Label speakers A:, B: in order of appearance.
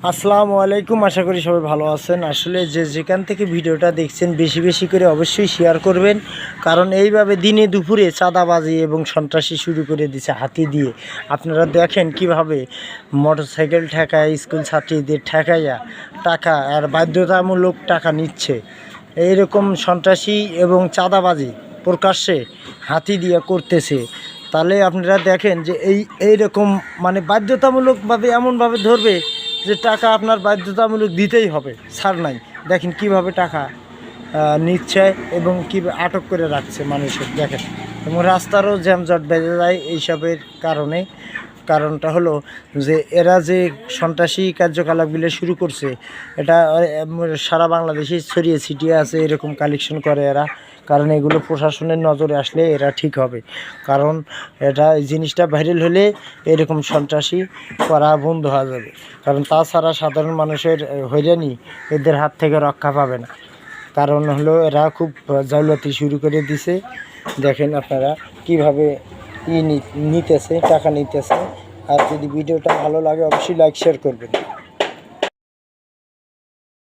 A: আসসালামু আলাইকুম, আশা করি সবাই ভালো আছেন। আসলে যেখান থেকে ভিডিওটা দেখছেন বেশি বেশি করে অবশ্যই শেয়ার করবেন, কারণ এইভাবে দিনে দুপুরে চাঁদাবাজি এবং সন্ত্রাসী শুরু করে দিছে হাতি দিয়ে। আপনারা দেখেন কিভাবে মোটরসাইকেল ঠেকায়, স্কুল ছাত্রীদের ঠেকাইয়া টাকা আর বাধ্যতামূলক টাকা নিচ্ছে। এইরকম সন্ত্রাসী এবং চাঁদাবাজি প্রকাশ্যে হাতি দিয়ে করতেছে। তাহলে আপনারা দেখেন যে এইরকম মানে বাধ্যতামূলকভাবে এমনভাবে ধরবে যে টাকা আপনার বাধ্যতামূলক দিতেই হবে, ছাড় নাই। দেখেন কিভাবে টাকা নিচ্ছে এবং কী আটক করে রাখছে মানুষের, দেখেন। এবং রাস্তারও জ্যামজট বেজে যায় এইসবের কারণে। কারণটা হলো যে এরা যে সন্ত্রাসী কার্যকলাপগুলো শুরু করছে, এটা সারা বাংলাদেশে ছড়িয়ে ছিটিয়ে আছে। এরকম কালেকশন করে এরা, কারণ এগুলো প্রশাসনের নজরে আসলে এরা ঠিক হবে। কারণ এটা জিনিসটা ভাইরাল হলে এরকম সন্ত্রাসী করা বন্ধ হয়ে যাবে। কারণ তাছাড়া সাধারণ মানুষের হয়রানি এদের হাত থেকে রক্ষা পাবে না। কারণ হলো এরা খুব জাউলাতি শুরু করে দিছে। দেখেন আপনারা কিভাবে নিতেছে, টাকা নিতেছে। আর যদি ভিডিওটা ভালো লাগে অবশ্যই লাইক শেয়ার করবেন।